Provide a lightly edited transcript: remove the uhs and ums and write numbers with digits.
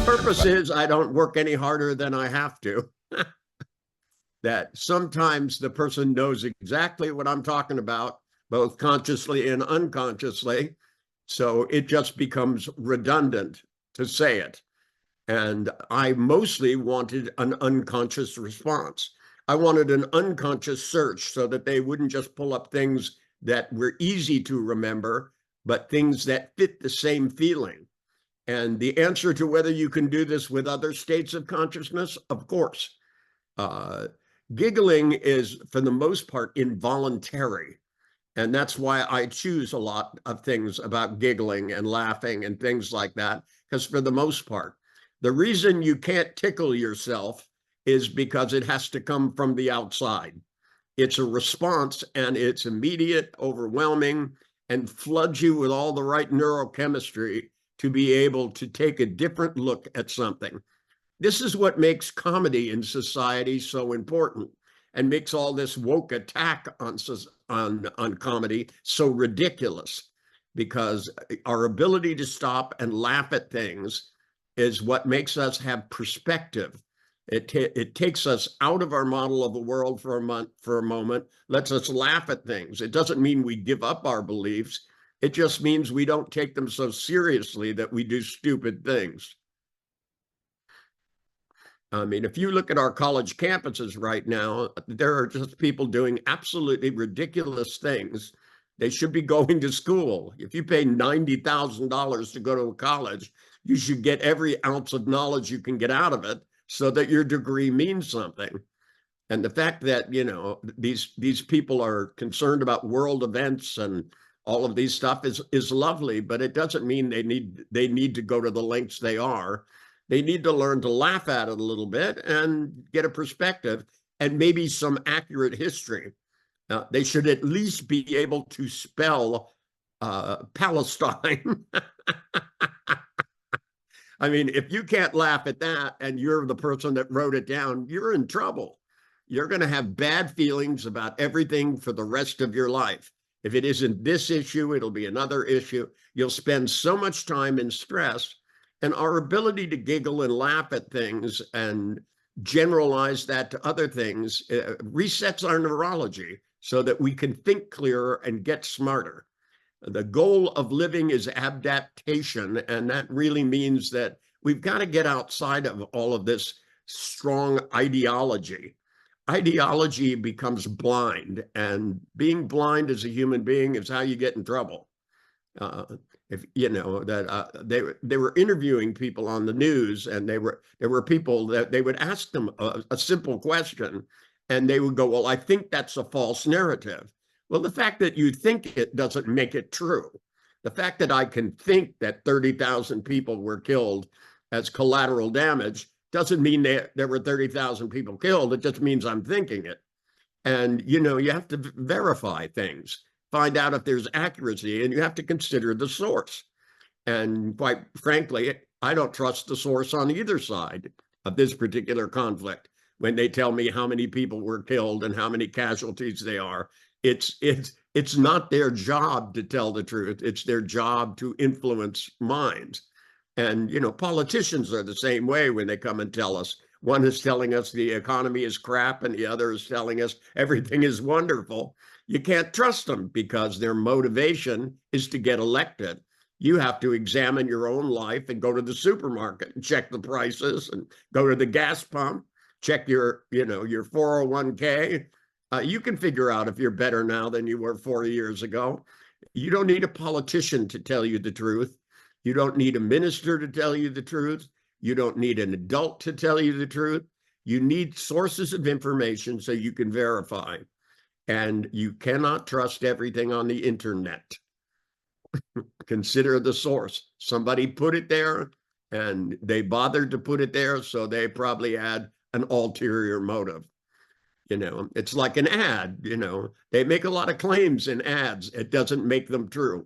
Purpose is I don't work any harder than I have to. That sometimes the person knows exactly what I'm talking about, both consciously and unconsciously. So it just becomes redundant to say it. And I mostly wanted an unconscious response. I wanted an unconscious search so that they wouldn't just pull up things that were easy to remember, but things that fit the same feeling. And the answer to whether you can do this with other states of consciousness, of course. Giggling is, for the most part, involuntary. And that's why I choose a lot of things about giggling and laughing and things like that, because for the most part, the reason you can't tickle yourself is because it has to come from the outside. It's a response, and it's immediate, overwhelming, and floods you with all the right neurochemistry to be able to take a different look at something. This is what makes comedy in society so important, and makes all this woke attack on comedy so ridiculous, because our ability to stop and laugh at things is what makes us have perspective. It takes us out of our model of the world for a moment, lets us laugh at things. It doesn't mean we give up our beliefs. It just means we don't take them so seriously that we do stupid things. I mean, if you look at our college campuses right now, there are just people doing absolutely ridiculous things. They should be going to school. If you pay $90,000 to go to a college, you should get every ounce of knowledge you can get out of it so that your degree means something. And the fact that, you know, these people are concerned about world events and all of these stuff is lovely, but it doesn't mean they need to go to the lengths they are. They need to learn to laugh at it a little bit and get a perspective and maybe some accurate history. They should at least be able to spell Palestine. I mean, if you can't laugh at that and you're the person that wrote it down, you're in trouble. You're going to have bad feelings about everything for the rest of your life. If it isn't this issue, it'll be another issue. You'll spend so much time in stress, and our ability to giggle and laugh at things and generalize that to other things resets our neurology so that we can think clearer and get smarter. The goal of living is adaptation, and that really means that we've got to get outside of all of this strong ideology. Ideology becomes blind, and being blind as a human being is how you get in trouble. If you know that they were interviewing people on the news, and there were people that they would ask them a simple question, and they would go, "Well, I think that's a false narrative." Well, the fact that you think it doesn't make it true. The fact that I can think that 30,000 people were killed as collateral damage doesn't mean there were 30,000 people killed. It just means I'm thinking it. And, you know, you have to verify things, find out if there's accuracy, and you have to consider the source. And quite frankly, I don't trust the source on either side of this particular conflict. When they tell me how many people were killed and how many casualties they are, it's not their job to tell the truth. It's their job to influence minds. And, you know, politicians are the same way when they come and tell us. One is telling us the economy is crap, and the other is telling us everything is wonderful. You can't trust them because their motivation is to get elected. You have to examine your own life and go to the supermarket and check the prices, and go to the gas pump, check your 401k. You can figure out if you're better now than you were 4 years ago. You don't need a politician to tell you the truth. You don't need a minister to tell you the truth. You don't need an adult to tell you the truth. You need sources of information so you can verify. And you cannot trust everything on the internet. Consider the source. Somebody put it there and they bothered to put it there, so they probably had an ulterior motive. It's like an ad, they make a lot of claims in ads. It doesn't make them true.